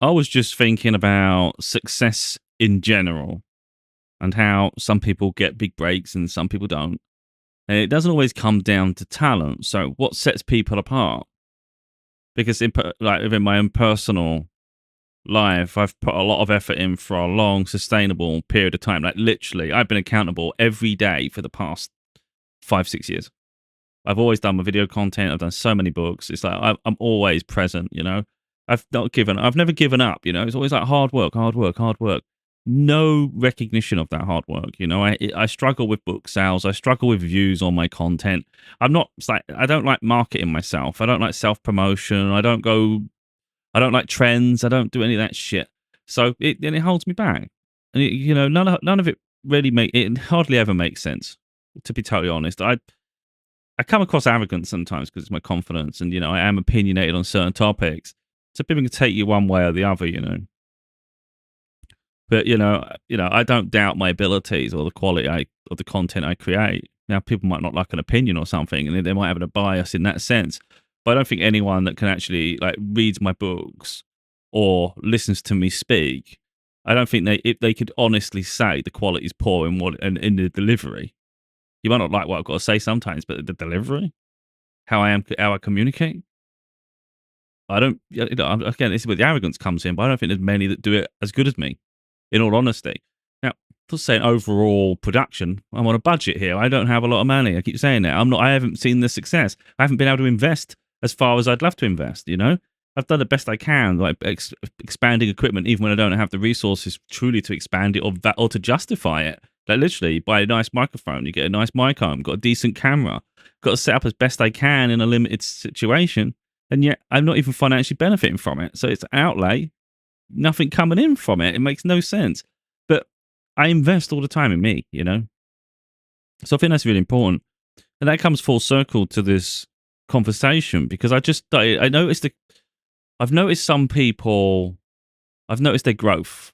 I was just thinking about success in general and how some people get big breaks and some people don't. And it doesn't always come down to talent. So, what sets people apart? Because like within my own personal life, I've put a lot of effort in for a long, sustainable period of time. Like literally, I've been accountable every day for the past 5, 6 years. I've always done my video content. I've done so many books. It's like I'm always present. I've not given. I've never given up. It's always like hard work, hard work, hard work. No recognition of that hard work. I struggle with book sales. I struggle with views on my content. I'm not. It's like I don't like marketing myself. I don't like self promotion. I don't go. I don't like trends. I don't do any of that shit. So it holds me back. And none of it really it hardly ever makes sense. To be totally honest, I come across arrogant sometimes because it's my confidence, and I am opinionated on certain topics. So people can take you one way or the other. But I don't doubt my abilities or the quality of the content I create. Now, people might not like an opinion or something, and they might have a bias in that sense. But I don't think anyone that can actually like reads my books or listens to me speak, I don't think if they could honestly say the quality is poor in the delivery. You might not like what I've got to say sometimes, but the delivery, how I communicate, I don't. Again, this is where the arrogance comes in. But I don't think there's many that do it as good as me. In all honesty, now just saying overall production, I'm on a budget here. I don't have a lot of money. I keep saying that. I'm not. I haven't seen the success. I haven't been able to invest as far as I'd love to invest. I've done the best I can, like expanding equipment, even when I don't have the resources truly to expand it or to justify it. Like literally, buy a nice microphone, you get a nice mic home, got a decent camera, got to set up as best I can in a limited situation, and yet I'm not even financially benefiting from it. So it's outlay, nothing coming in from it. It makes no sense. But I invest all the time in me. So I think that's really important, and that comes full circle to this conversation because I noticed I've noticed some people, I've noticed their growth,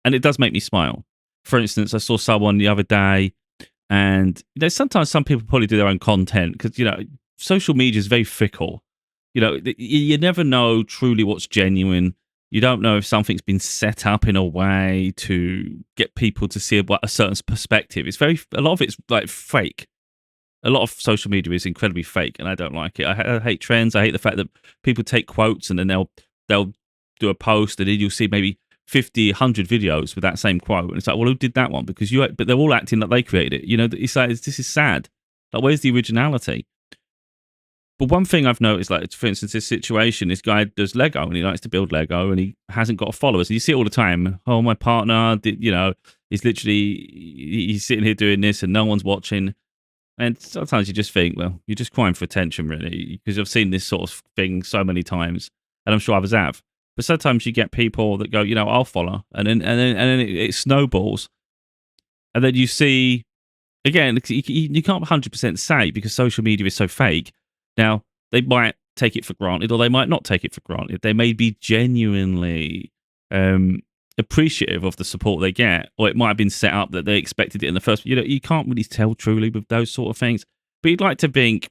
and it does make me smile. For instance, I saw someone the other day, and sometimes some people probably do their own content because social media is very fickle. You never know truly what's genuine. You don't know if something's been set up in a way to get people to see a certain perspective. A lot of it's like fake. A lot of social media is incredibly fake, and I don't like it. I hate trends. I hate the fact that people take quotes and then they'll do a post, and then you'll see maybe 50, 100 videos with that same quote, and it's like, well, who did that one? But they're all acting like they created it. It's like this is sad. Like, where's the originality? But one thing I've noticed, like for instance, this situation, this guy does Lego and he likes to build Lego and he hasn't got followers. And you see it all the time. Oh, my partner did, he's literally he's sitting here doing this and no one's watching. And sometimes you just think, well, you're just crying for attention, really, because I've seen this sort of thing so many times, and I'm sure others have. But sometimes you get people that go, I'll follow, and then it snowballs, and then you see again, you can't 100% say because social media is so fake. Now they might take it for granted, or they might not take it for granted. They may be genuinely appreciative of the support they get, or it might have been set up that they expected it in the first. You can't really tell truly with those sort of things. But you'd like to think,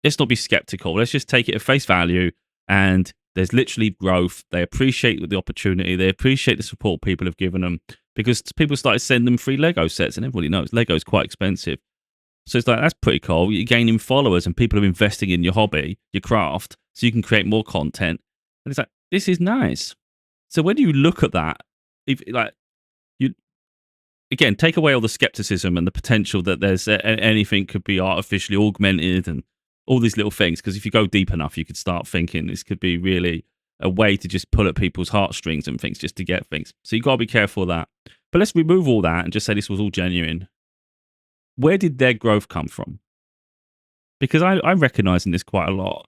let's not be skeptical. Let's just take it at face value. And there's literally growth. They appreciate the opportunity. They appreciate the support people have given them because people started sending them free Lego sets, and everybody knows Lego is quite expensive. So it's like, that's pretty cool. You're gaining followers and people are investing in your hobby, your craft, so you can create more content. And it's like, this is nice. So when you look at that, if like you again take away all the skepticism and the potential that there's anything could be artificially augmented and all these little things, because if you go deep enough, you could start thinking this could be really a way to just pull at people's heartstrings and things just to get things. So you got to be careful of that. But let's remove all that and just say this was all genuine. Where did their growth come from? Because I'm recognizing this quite a lot.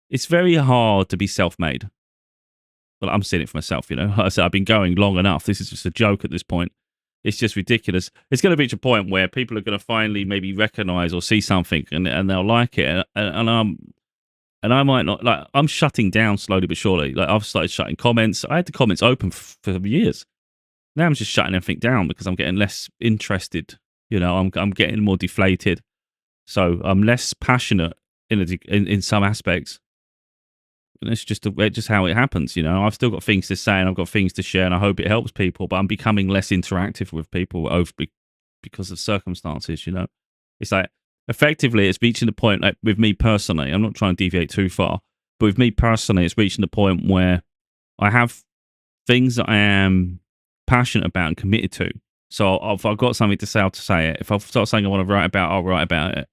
It's very hard to be self-made. Well, I'm seeing it for myself, Like I said, I've been going long enough. This is just a joke at this point. It's just ridiculous. It's going to reach a point where people are going to finally maybe recognize or see something and they'll like it. And I might not, like, I'm shutting down slowly but surely. Like, I've started shutting comments. I had the comments open for years. Now I'm just shutting everything down because I'm getting less interested. I'm getting more deflated. So I'm less passionate in some aspects. And it's just how it happens, you know. I've still got things to say and I've got things to share, and I hope it helps people. But I'm becoming less interactive with people because of circumstances, you know. It's like effectively, it's reaching the point. Like with me personally, I'm not trying to deviate too far, but with me personally, it's reaching the point where I have things that I am passionate about and committed to. So if I've got something to say, I'll say it. If I've got something I want to write about, I'll write about it.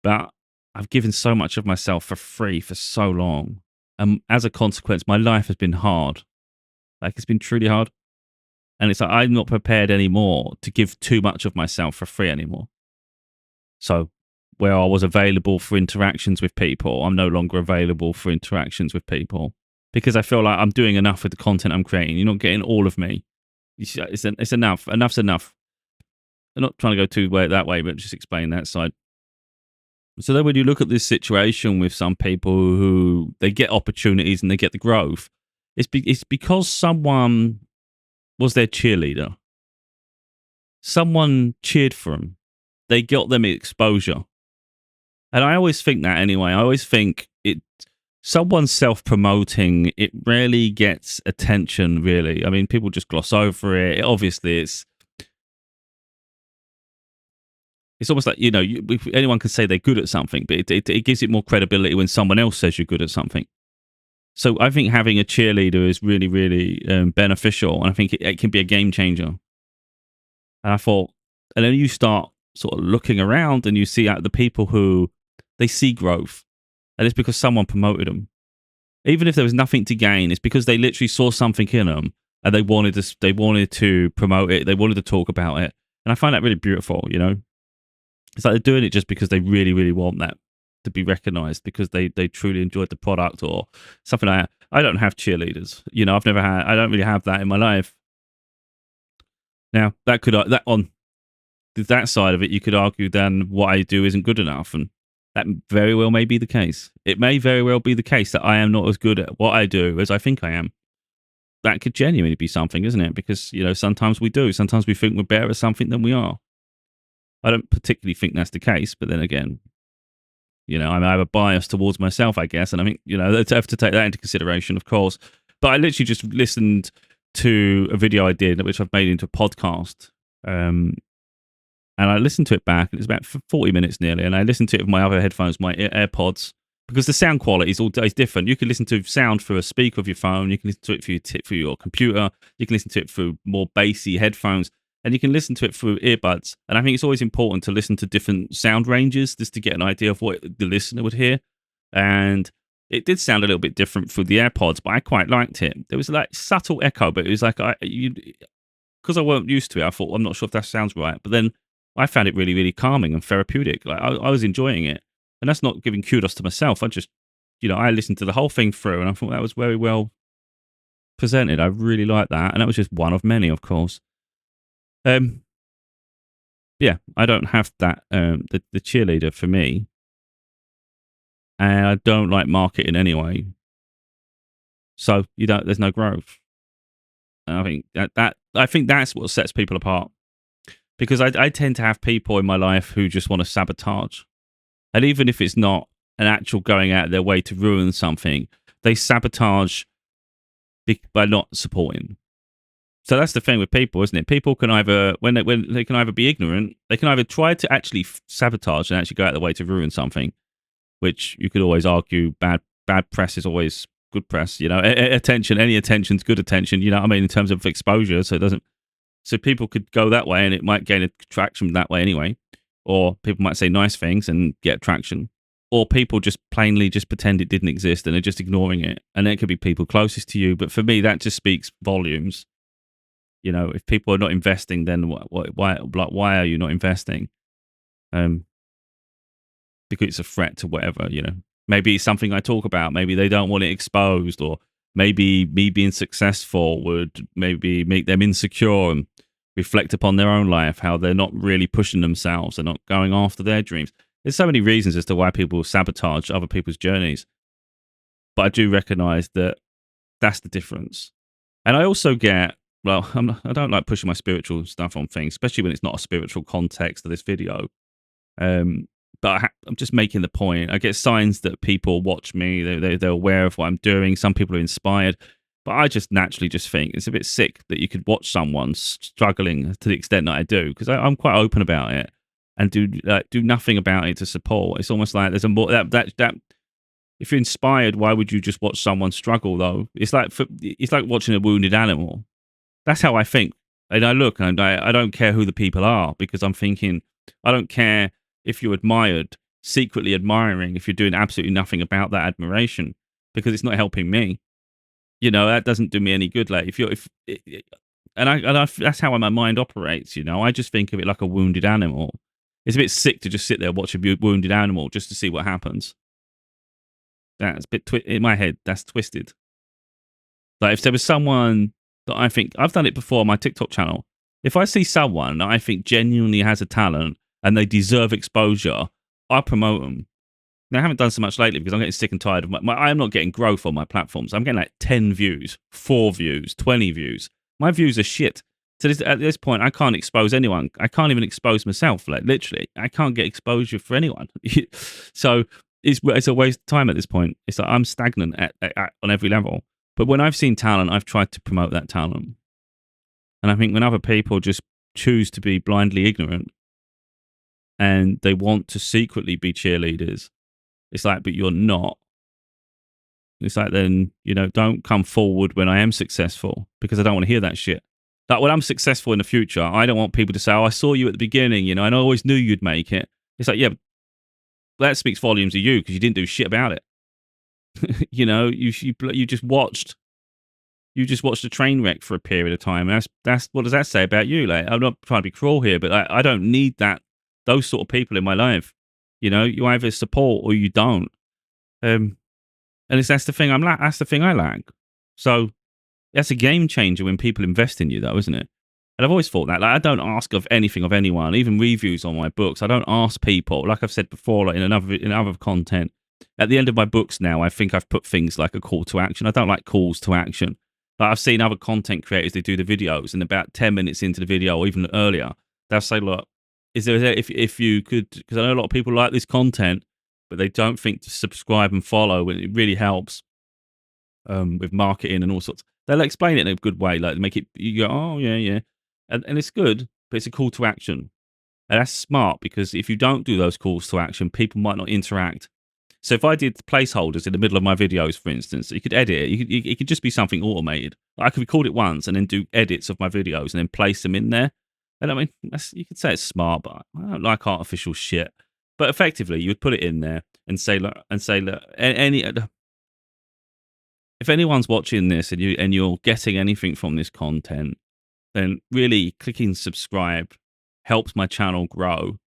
But I've given so much of myself for free for so long. And as a consequence, my life has been hard. Like it's been truly hard. And it's like I'm not prepared anymore to give too much of myself for free anymore. So where I was available for interactions with people, I'm no longer available for interactions with people because I feel like I'm doing enough with the content I'm creating. You're not getting all of me. It's enough. Enough's enough. I'm not trying to go too that way, but just explain that side. So then when you look at this situation with some people who they get opportunities and they get the growth, it's because someone was their cheerleader. Someone cheered for them. They got them exposure. And I always think that anyway. I always think someone self-promoting, it rarely gets attention, really. I mean, people just gloss over it. Obviously, it's almost like, you know, anyone can say they're good at something, but it gives it more credibility when someone else says you're good at something. So I think having a cheerleader is really, really beneficial. And I think it can be a game changer. And I thought, and then you start sort of looking around and you see the people who they see growth. And it's because someone promoted them. Even if there was nothing to gain, it's because they literally saw something in them and they wanted to promote it. They wanted to talk about it. And I find that really beautiful, you know. It's like they're doing it just because they really, really want that to be recognized because they truly enjoyed the product or something like that. I don't have cheerleaders. You know, I don't really have that in my life. Now, that on that side of it, you could argue then what I do isn't good enough. And that very well may be the case. It may very well be the case that I am not as good at what I do as I think I am. That could genuinely be something, isn't it? Because, you know, sometimes we do. Sometimes we think we're better at something than we are. I don't particularly think that's the case, but then again, you know, I have a bias towards myself, I guess. And I think, you know, I have to take that into consideration, of course. But I literally just listened to a video I did, which I've made into a podcast. And I listened to it back, and it's about 40 minutes nearly. And I listened to it with my other headphones, my AirPods, because the sound quality is different. You can listen to sound through a speaker of your phone. You can listen to it through your computer. You can listen to it through more bassy headphones. And you can listen to it through earbuds. And I think it's always important to listen to different sound ranges just to get an idea of what the listener would hear. And it did sound a little bit different through the AirPods, but I quite liked it. There was like subtle echo, but it was like because I weren't used to it, I thought, well, I'm not sure if that sounds right. But then I found it really, really calming and therapeutic. Like I was enjoying it. And that's not giving kudos to myself. I just, you know, I listened to the whole thing through and I thought that was very well presented. I really liked that. And that was just one of many, of course. Yeah, I don't have that, the cheerleader for me. And I don't like marketing anyway. So there's no growth. And I think that's what sets people apart. Because I tend to have people in my life who just want to sabotage. And even if it's not an actual going out of their way to ruin something, they sabotage by not supporting. So that's the thing with people, isn't it? People can either, when they can either be ignorant, they can either try to actually sabotage and actually go out of their way to ruin something, which you could always argue bad press is always good press. You know, attention, any attention's good attention. You know what I mean in terms of exposure. So people could go that way, and it might gain attraction that way anyway. Or people might say nice things and get traction. Or people just plainly just pretend it didn't exist and they're just ignoring it. And it could be people closest to you. But for me, that just speaks volumes. You know, if people are not investing, then why are you not investing? Because it's a threat to whatever, you know. Maybe it's something I talk about. Maybe they don't want it exposed, or maybe me being successful would maybe make them insecure and reflect upon their own life, how they're not really pushing themselves, they're not going after their dreams. There's so many reasons as to why people sabotage other people's journeys. But I do recognize that that's the difference. And I also get, well, I don't like pushing my spiritual stuff on things, especially when it's not a spiritual context of this video. but I'm just making the point. I get signs that people watch me. They're aware of what I'm doing. Some people are inspired, but I just naturally just think it's a bit sick that you could watch someone struggling to the extent that I do, because I'm quite open about it and do nothing about it to support. It's almost like there's a more that if you're inspired, why would you just watch someone struggle though? It's like watching a wounded animal. That's how I think. And I look and I don't care who the people are, because I'm thinking, I don't care if you're admired, secretly admiring, if you're doing absolutely nothing about that admiration, because it's not helping me. That doesn't do me any good. Like if you're, if, that's how my mind operates. I just think of it like a wounded animal. It's a bit sick to just sit there watch a wounded animal just to see what happens. That's a bit in my head. That's twisted. Like if there was someone that I think I've done it before on my TikTok channel. If I see someone that I think genuinely has a talent and they deserve exposure, I promote them. Now, I haven't done so much lately because I'm getting sick and tired of I'm not getting growth on my platforms. I'm getting like 10 views, 4 views, 20 views. My views are shit. So at this point, I can't expose anyone. I can't even expose myself. Like literally, I can't get exposure for anyone. So it's a waste of time at this point. It's like I'm stagnant on every level. But when I've seen talent, I've tried to promote that talent. And I think when other people just choose to be blindly ignorant and they want to secretly be cheerleaders, it's like, but you're not. It's like, then, don't come forward when I am successful, because I don't want to hear that shit. Like when I'm successful in the future, I don't want people to say, oh, I saw you at the beginning, and I always knew you'd make it. It's like, yeah, that speaks volumes of you because you didn't do shit about it. You just watched. You just watched a train wreck for a period of time. That's what does that say about you? Like, I'm not trying to be cruel here, but I don't need those sort of people in my life. You either support or you don't. And that's the thing that's the thing I lack. So that's a game changer when people invest in you, though, isn't it? And I've always thought that. Like, I don't ask of anything of anyone, even reviews on my books. I don't ask people. Like I've said before, like in other content. At the end of my books now, I think I've put things like a call to action. I don't like calls to action. Like I've seen other content creators, they do the videos, and about 10 minutes into the video, or even earlier, they'll say, look, is there, if you could, because I know a lot of people like this content, but they don't think to subscribe and follow, and it really helps with marketing and all sorts. They'll explain it in a good way, like make it, you go, oh, yeah, yeah. And it's good, but it's a call to action. And that's smart, because if you don't do those calls to action, people might not interact. So if I did placeholders in the middle of my videos, for instance, you could edit it. It could just be something automated. I could record it once and then do edits of my videos and then place them in there. And I mean, you could say it's smart, but I don't like artificial shit. But effectively, you would put it in there and say, look, if anyone's watching this and you're getting anything from this content, then really clicking subscribe helps my channel grow.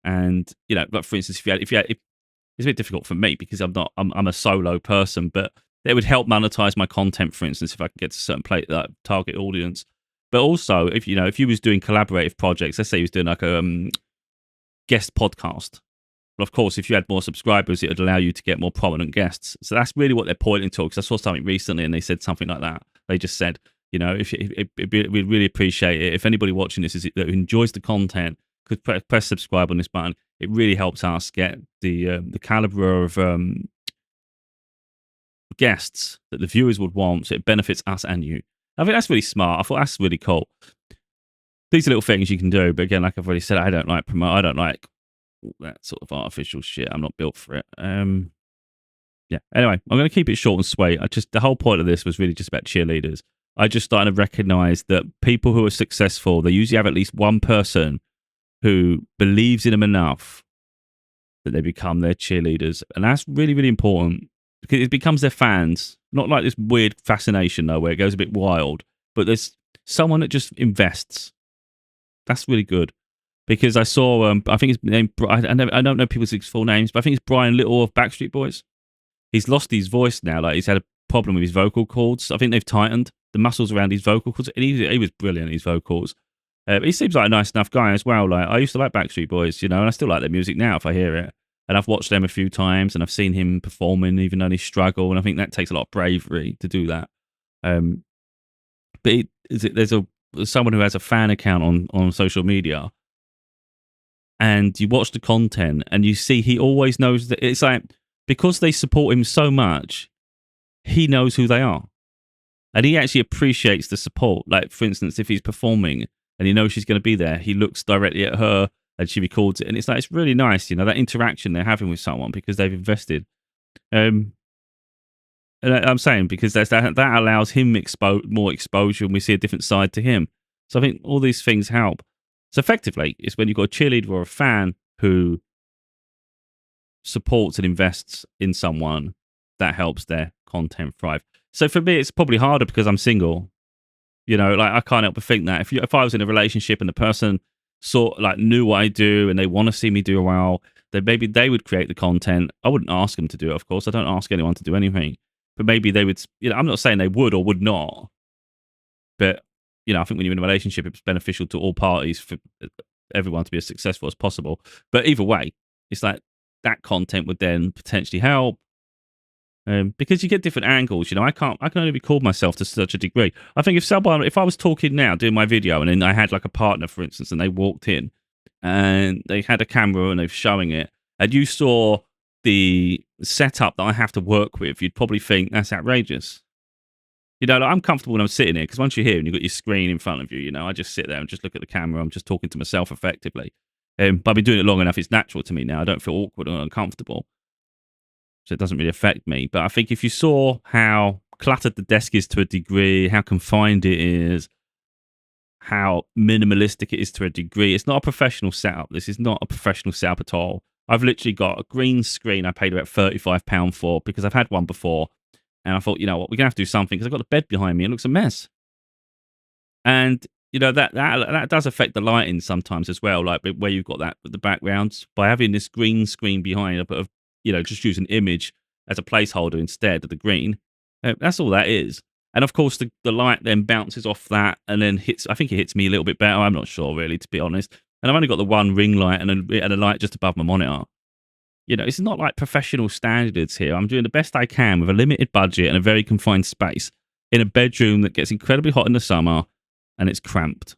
And like for instance, if it's a bit difficult for me because I'm a solo person, but it would help monetize my content, for instance, if I could get to a certain target audience. But also, if you was doing collaborative projects, let's say you was doing like a guest podcast. Well, of course, if you had more subscribers, it would allow you to get more prominent guests. So that's really what they're pointing to. Because I saw something recently and they said something like that. They just said, we'd really appreciate it if anybody watching this that enjoys the content could press subscribe on this button. It really helps us get the caliber of guests that the viewers would want. So it benefits us and you. I think that's really smart. I thought that's really cool. These are little things you can do, but again, like I've already said, I don't like promote. I don't like that sort of artificial shit. I'm not built for it. Yeah. Anyway, I'm going to keep it short and sweet. The whole point of this was really just about cheerleaders. I just started to recognize that people who are successful, they usually have at least one person who believes in them enough that they become their cheerleaders. And that's really, really important because it becomes their fans. Not like this weird fascination, though, where it goes a bit wild, but there's someone that just invests. That's really good. Because I saw, I think his name, I don't know people's full names, but I think it's Brian Little of Backstreet Boys. He's lost his voice now. Like he's had a problem with his vocal cords. I think they've tightened the muscles around his vocal cords. And he was brilliant at his vocals. He seems like a nice enough guy as well. Like I used to like Backstreet Boys, and I still like their music now if I hear it. And I've watched them a few times, and I've seen him performing, even though they struggle. And I think that takes a lot of bravery to do that. But there's someone who has a fan account on social media. and you watch the content and you see he always knows that it's like, because they support him so much, he knows who they are. And he actually appreciates the support. Like, for instance, if he's performing and he knows she's going to be there, he looks directly at her and she records it. And it's like, it's really nice, that interaction they're having with someone because they've invested. And I'm saying because that allows him more exposure and we see a different side to him. So I think all these things help. So effectively, it's when you've got a cheerleader or a fan who supports and invests in someone that helps their content thrive. So for me, it's probably harder because I'm single. Like I can't help but think that if I was in a relationship and the person knew what I do and they want to see me do well, then maybe they would create the content. I wouldn't ask them to do it, of course. I don't ask anyone to do anything, but maybe they would. I'm not saying they would or would not, but I think when you're in a relationship, it's beneficial to all parties for everyone to be as successful as possible. But either way, it's like that content would then potentially help. Because you get different angles, I can only record myself to such a degree. I think if I was talking now, doing my video, and then I had like a partner, for instance, and they walked in and they had a camera and they're showing it, and you saw the setup that I have to work with, you'd probably think that's outrageous. Like I'm comfortable when I'm sitting here because once you're here and you've got your screen in front of you, I just sit there and just look at the camera. I'm just talking to myself effectively. But I've been doing it long enough, it's natural to me now. I don't feel awkward or uncomfortable. So it doesn't really affect me. But I think if you saw how cluttered the desk is to a degree, how confined it is, how minimalistic it is to a degree, it's not a professional setup. This is not a professional setup at all. I've literally got a green screen I paid about £35 for because I've had one before. And I thought, you know what, we're going to have to do something because I've got the bed behind me. It looks a mess. And, that does affect the lighting sometimes as well, like where you've got that the backgrounds. By having this green screen behind, a bit of, just use an image as a placeholder instead of the green. That's all that is. And of course, the light then bounces off that and then I think it hits me a little bit better. I'm not sure, really, to be honest. And I've only got the one ring light and a light just above my monitor. It's not like professional standards here. I'm doing the best I can with a limited budget and a very confined space in a bedroom that gets incredibly hot in the summer and it's cramped.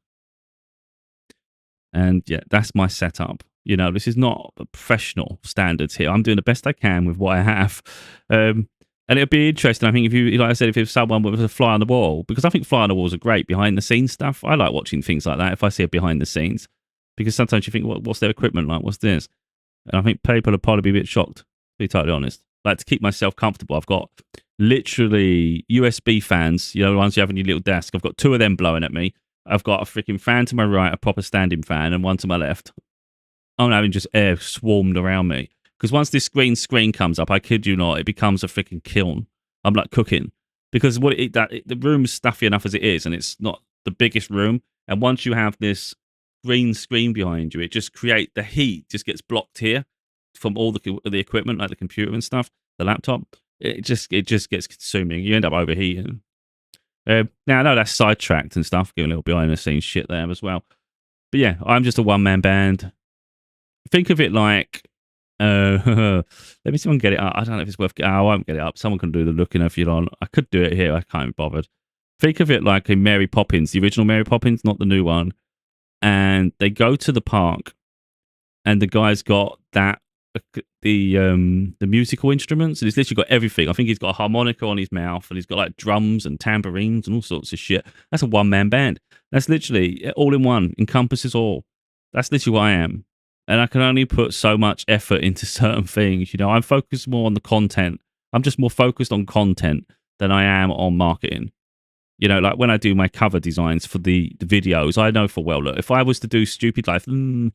And yeah, that's my setup. This is not professional standards here. I'm doing the best I can with what I have. And it'd be interesting, I think, if you, like I said, if someone was a fly on the wall, because I think fly on the walls are great behind the scenes stuff. I like watching things like that if I see it behind the scenes, because sometimes you think, what's their equipment like? What's this? And I think people would probably be a bit shocked, to be totally honest. Like, to keep myself comfortable, I've got literally USB fans, the ones you have on your little desk. I've got 2 of them blowing at me. I've got a freaking fan to my right, a proper standing fan, and one to my left. I'm having just air swarmed around me. Because once this green screen comes up, I kid you not, it becomes a freaking kiln. I'm like cooking. Because the room's stuffy enough as it is, and it's not the biggest room. And once you have this green screen behind you, it just creates the heat, just gets blocked here from all the equipment, like the computer and stuff, the laptop. It just gets consuming. You end up overheating. Now, I know that's sidetracked and stuff, giving a little behind the scenes shit there as well. But yeah, I'm just a one-man band. Think of it like, let me see if I can get it up. I don't know if it's worth getting. I won't get it up. Someone can do the looking if you don't. I could do it here. I can't be bothered. Think of it like a Mary Poppins, the original Mary Poppins, not the new one. And they go to the park, and the guy's got the musical instruments, and he's literally got everything. I think he's got a harmonica on his mouth, and he's got like drums and tambourines and all sorts of shit. That's a one-man band. That's literally all in one, encompasses all. That's literally what I am. And I can only put so much effort into certain things. I'm focused more on the content. I'm just more focused on content than I am on marketing. Like when I do my cover designs for the videos, I know for well, look, if I was to do stupid like, you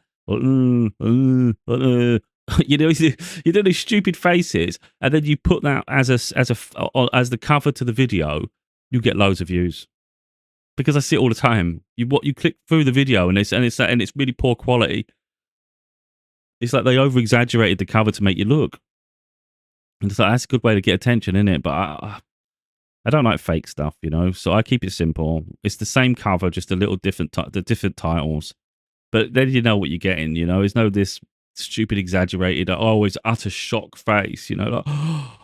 do these stupid faces, and then you put that as the cover to the video, you get loads of views. Because I see it all the time. You click through the video and it's really poor quality. It's like they over exaggerated the cover to make you look. And it's like, that's a good way to get attention, isn't it? But I don't like fake stuff, so I keep it simple. It's the same cover, just a little different, the different titles. But then you know what you're getting, There's no this stupid, exaggerated, always utter shock face, like, I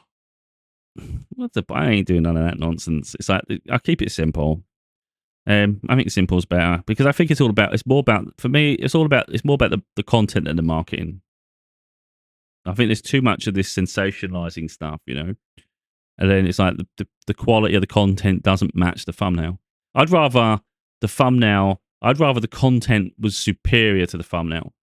ain't doing none of that nonsense. It's like, I keep it simple. I think simple is better because I think it's more about, for me, it's more about the content and the marketing. I think there's too much of this sensationalizing stuff, and then it's like the quality of the content doesn't match the thumbnail. I'd rather I'd rather the content was superior to the thumbnail.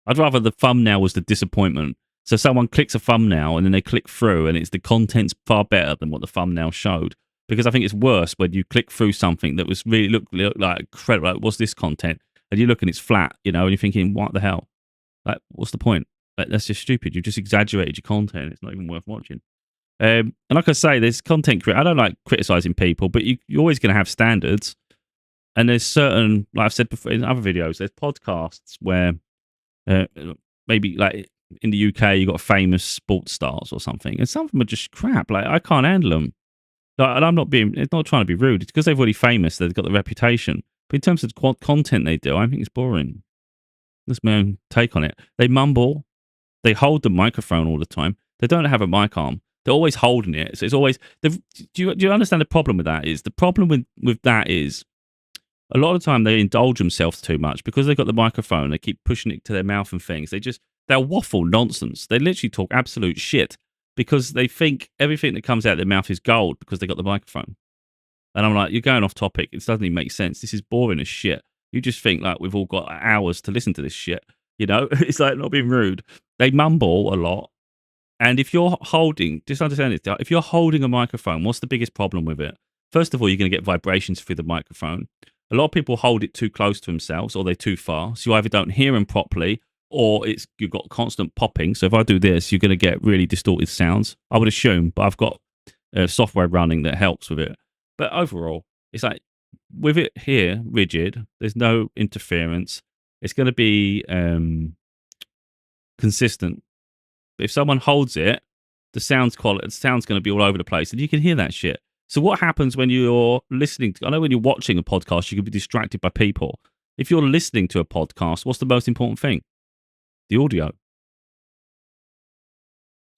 I'd rather the thumbnail was the disappointment. So someone clicks a thumbnail and then they click through and it's the content's far better than what the thumbnail showed. Because I think it's worse when you click through something that was really look like incredible. Like, what's this content? And you look and it's flat, and you're thinking, what the hell? Like, what's the point? Like, that's just stupid. You've just exaggerated your content. It's not even worth watching. And like I say, there's content. I don't like criticizing people, but you're always going to have standards. And there's certain, like I've said before in other videos, there's podcasts where uh, maybe like in the UK, you got famous sports stars or something, and some of them are just crap. Like, I can't handle them. Like, and it's not trying to be rude. It's because they're already famous. They've got the reputation. But in terms of what content they do, I think it's boring. That's my own take on it. They mumble. They hold the microphone all the time. They don't have a mic arm. They're always holding it. So it's always. Do you understand the problem with that? Is the problem with that is a lot of the time they indulge themselves too much because they've got the microphone. They keep pushing it to their mouth and things. They'll waffle nonsense. They literally talk absolute shit because they think everything that comes out of their mouth is gold because they got the microphone. And I'm like, you're going off topic. It doesn't even make sense. This is boring as shit. You just think like we've all got hours to listen to this shit. It's like, not being rude. They mumble a lot. And if you're holding, just understand this, if you're holding a microphone, what's the biggest problem with it? First of all, you're going to get vibrations through the microphone. A lot of people hold it too close to themselves or they're too far. So you either don't hear them properly or you've got constant popping. So if I do this, you're going to get really distorted sounds, I would assume. But I've got software running that helps with it. But overall, it's like with it here, rigid, there's no interference. It's going to be consistent. But if someone holds it, the sound's going to be all over the place, and you can hear that shit. So what happens when you're listening I know when you're watching a podcast, you can be distracted by people. If you're listening to a podcast, what's the most important thing? The audio.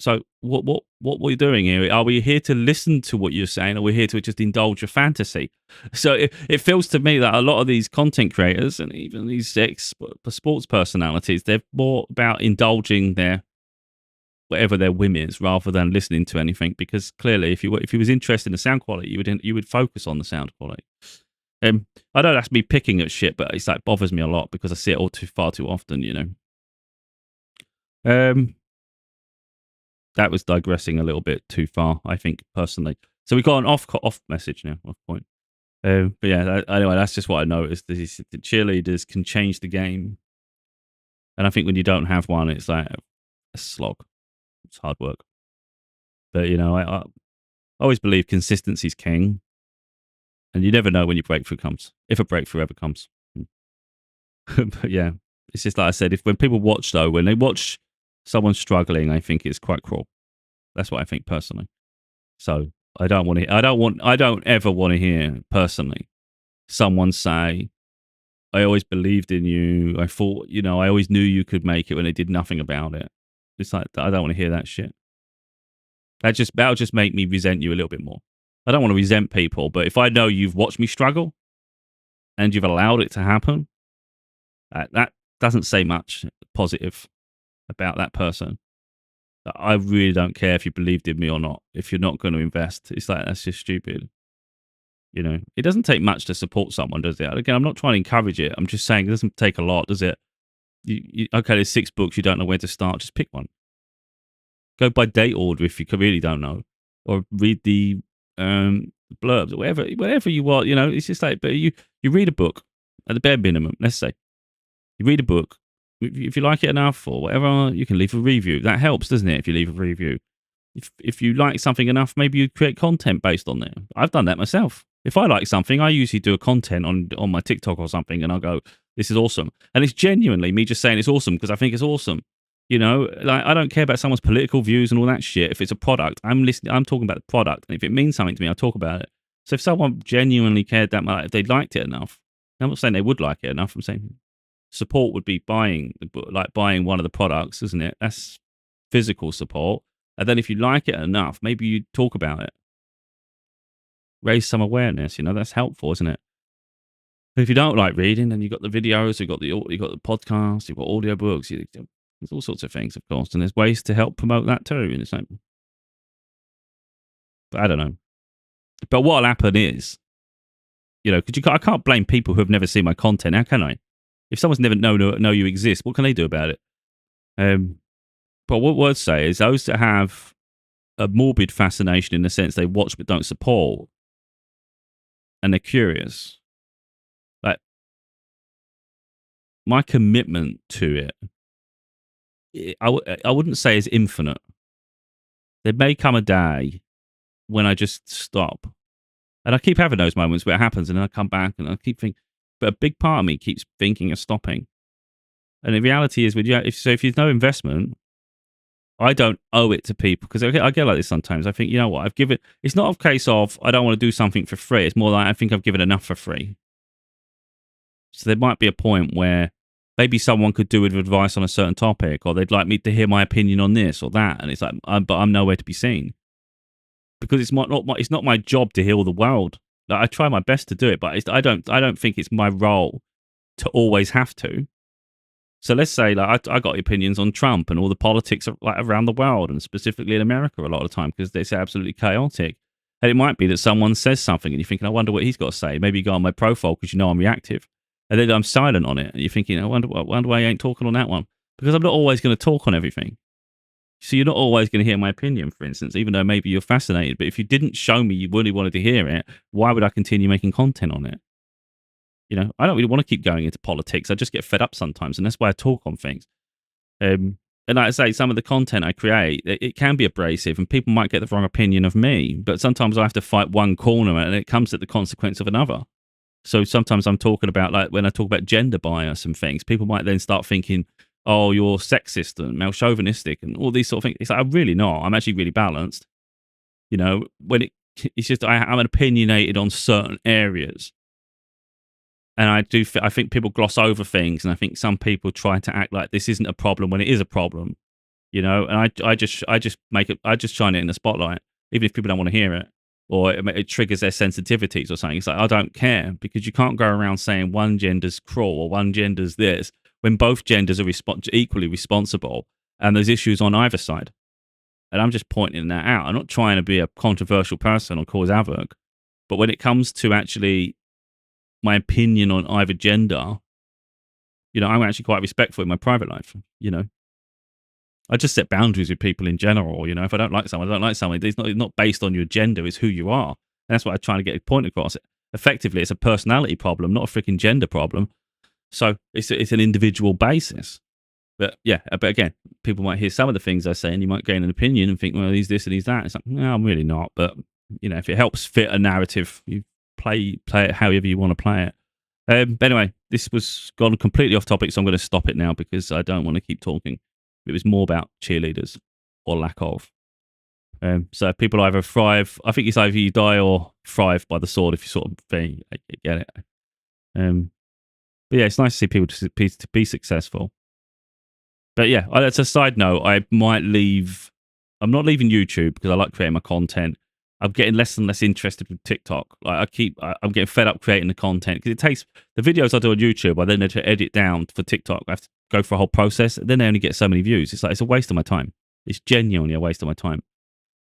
So what we're doing here? Are we here to listen to what you're saying, or are we here to just indulge your fantasy? So it feels to me that a lot of these content creators and even these sports personalities, they're more about indulging their whatever their whim is, rather than listening to anything. Because clearly, if you was interested in the sound quality, you would focus on the sound quality. I know that's me picking at shit, but it's like bothers me a lot because I see it all far too often. That was digressing a little bit too far, I think, personally. So we got an off message now, off point. But yeah, anyway, that's just what I noticed. The cheerleaders can change the game, and I think when you don't have one, it's like a slog. It's hard work. But I always believe consistency's king, and you never know when your breakthrough comes, if a breakthrough ever comes. But yeah, it's just like I said. When people watch, though, when they watch someone struggling, I think it's quite cruel. That's what I think personally. So I don't ever want to hear personally someone say, "I always believed in you. I thought, I always knew you could make it," when they did nothing about it. It's like, I don't want to hear that shit. That'll just make me resent you a little bit more. I don't want to resent people, but if I know you've watched me struggle and you've allowed it to happen, that doesn't say much positive about that person. I really don't care if you believed in me or not. If you're not going to invest, it's like, that's just stupid. It doesn't take much to support someone, does it? Again, I'm not trying to encourage it. I'm just saying it doesn't take a lot, does it? Okay, there's 6 books. You don't know where to start. Just pick one. Go by date order if you really don't know, or read the blurbs or whatever you want. It's just like, but you read a book at the bare minimum. Let's say you read a book. If you like it enough or whatever, you can leave a review. That helps, doesn't it? If you leave a review, if you like something enough, maybe you create content based on it. I've done that myself. If I like something, I usually do a content on my TikTok or something, and I'll go, "This is awesome," and it's genuinely me just saying it's awesome because I think it's awesome. Like, I don't care about someone's political views and all that shit. If it's a product, I'm talking about the product, and if it means something to me, I'll talk about it. So if someone genuinely cared that much, if they liked it enough, I'm not saying they would like it enough. I'm saying support would be buying the book, like buying one of the products, isn't it? That's physical support. And then if you like it enough, maybe you talk about it, raise some awareness. That's helpful, isn't it? If you don't like reading, then you've got the videos, you've got the podcasts, you've got audiobooks, there's all sorts of things, of course, and there's ways to help promote that too. And it's like, but I don't know. But what'll happen is, because I can't blame people who have never seen my content. How can I? If someone's never know you exist, what can they do about it? Um, but what I'd say is those that have a morbid fascination in the sense they watch but don't support, and they're curious. Like my commitment to I wouldn't say is infinite. There may come a day when I just stop, and I keep having those moments where it happens, and then I come back and I keep thinking. But a big part of me keeps thinking of stopping. And the reality is, if there's no investment, I don't owe it to people because I get like this sometimes. I think, you know what, I've given. It's not a case of I don't want to do something for free. It's more like I think I've given enough for free. So there might be a point where maybe someone could do with advice on a certain topic, or they'd like me to hear my opinion on this or that, and it's like, but I'm nowhere to be seen because it's not my job to heal the world. Like, I try my best to do it, but I don't think it's my role to always have to. So let's say, like, I got opinions on Trump and all the politics like around the world, and specifically in America a lot of the time because it's absolutely chaotic. And it might be that someone says something and you're thinking, I wonder what he's got to say. Maybe you go on my profile because you know I'm reactive, and then I'm silent on it, and you're thinking, I wonder why I ain't talking on that one, because I'm not always going to talk on everything. So you're not always going to hear my opinion, for instance, even though maybe you're fascinated. But if you didn't show me you really wanted to hear it, why would I continue making content on it? I don't really want to keep going into politics. I just get fed up sometimes, and that's why I talk on things. And like I say, some of the content I create, it can be abrasive, and people might get the wrong opinion of me. But sometimes I have to fight one corner, and it comes at the consequence of another. So sometimes I'm talking about, like, when I talk about gender bias and things, people might then start thinking, oh, you're sexist and male chauvinistic and all these sort of things. It's like, I'm really not. I'm actually really balanced. It's just I'm opinionated on certain areas. And I think people gloss over things, and I think some people try to act like this isn't a problem when it is a problem, And I just shine it in the spotlight, even if people don't want to hear it, or it triggers their sensitivities or something. It's like, I don't care, because you can't go around saying one gender's cruel or one gender's this when both genders are equally responsible, and there's issues on either side. And I'm just pointing that out. I'm not trying to be a controversial person or cause havoc, but when it comes to actually my opinion on either gender, I'm actually quite respectful in my private life. I just set boundaries with people in general. If I don't like someone, I don't like someone. It's not based on your gender, it's who you are. And that's what I'm trying to get a point across. Effectively, it's a personality problem, not a freaking gender problem. So it's an individual basis. But yeah, but again, people might hear some of the things I say, and you might gain an opinion and think, well, he's this and he's that. It's like, no, I'm really not. But if it helps fit a narrative, you play it however you want to play it. But anyway, this was gone completely off topic, so I'm going to stop it now because I don't want to keep talking. It was more about cheerleaders or lack of. So people either thrive. I think it's either you die or thrive by the sword, if you sort of thing. I get it. But yeah, it's nice to see people to be successful. But yeah, that's a side note. I might leave. I'm not leaving YouTube because I like creating my content. I'm getting less and less interested with TikTok. I'm getting fed up creating the content because it takes the videos I do on YouTube. I then need to edit down for TikTok. I have to go for a whole process. And then they only get so many views. It's like, it's a waste of my time. It's genuinely a waste of my time.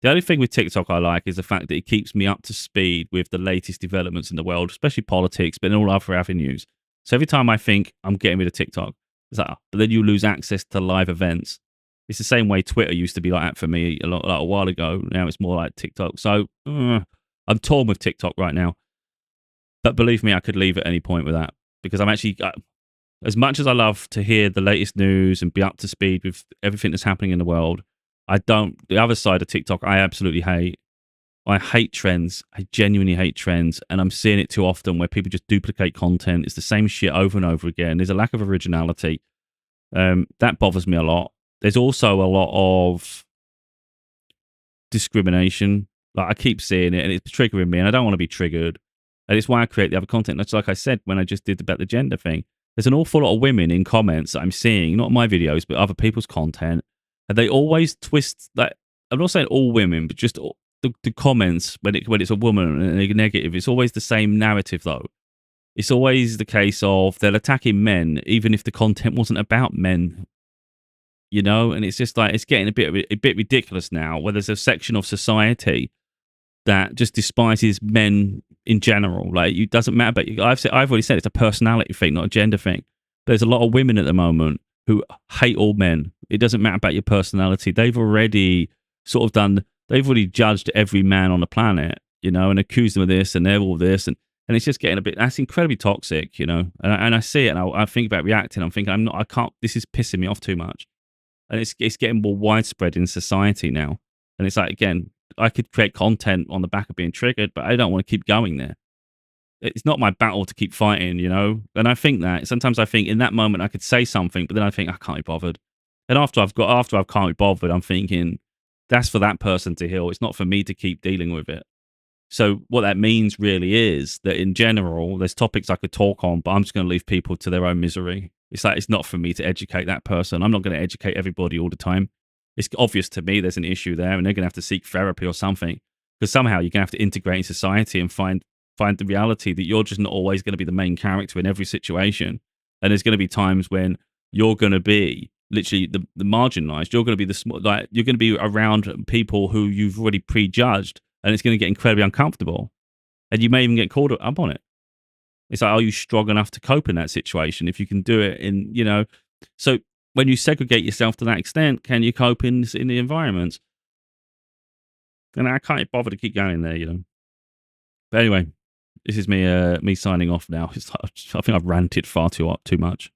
The only thing with TikTok I like is the fact that it keeps me up to speed with the latest developments in the world, especially politics, but in all other avenues. So every time I think I'm getting rid of TikTok, it's like, but then you lose access to live events. It's the same way Twitter used to be like that for me a while ago. Now it's more like TikTok. So I'm torn with TikTok right now. But believe me, I could leave at any point with that because I'm actually, as much as I love to hear the latest news and be up to speed with everything that's happening in the world, the other side of TikTok, I absolutely hate. I hate trends. I genuinely hate trends. And I'm seeing it too often where people just duplicate content. It's the same shit over and over again. There's a lack of originality. That bothers me a lot. There's also a lot of discrimination. Like, I keep seeing it and it's triggering me, and I don't want to be triggered. And it's why I create the other content. That's like I said when I just did about the gender thing. There's an awful lot of women in comments that I'm seeing, not my videos, but other people's content. And they always twist that. I'm not saying all women, but just the comments when it's a woman and a negative. It's always the same narrative though. it's always the case of they're attacking men, even if the content wasn't about men, you know? And it's just like, it's getting a bit ridiculous now, where there's a section of society that just despises men in general. Like, it doesn't matter. But I've already said it's a personality thing, not a gender thing. There's a lot of women at the moment who hate all men. It doesn't matter about your personality. They've already sort of done. They've already judged every man on the planet, you know, and accused them of this and they're all this, and it's just getting a bit. That's incredibly toxic, you know. And I see it, and I think about reacting. I'm thinking, I'm not. I can't. This is pissing me off too much, and it's getting more widespread in society now. And it's like, again, I could create content on the back of being triggered, but I don't want to keep going there. It's not my battle to keep fighting, you know. And I think that sometimes I think in that moment I could say something, but then I think I can't be bothered. And after I can't be bothered, I'm thinking that's for that person to heal. It's not for me to keep dealing with it. So what that means really is that in general, there's topics I could talk on, but I'm just going to leave people to their own misery. It's like, it's not for me to educate that person. I'm not going to educate everybody all the time. It's obvious to me there's an issue there, and they're going to have to seek therapy or something, because somehow you're going to have to integrate in society and find the reality that you're just not always going to be the main character in every situation. And there's going to be times when you're going to be literally the marginalized. You're going to be the small, like, you're going to be around people who you've already prejudged, and it's going to get incredibly uncomfortable. And you may even get called up on it. It's like, are you strong enough to cope in that situation? If you can do it in, you know, so when you segregate yourself to that extent, can you cope in the environments? And I can't bother to keep going there, you know. But anyway, this is me signing off now. I think I've ranted far too much.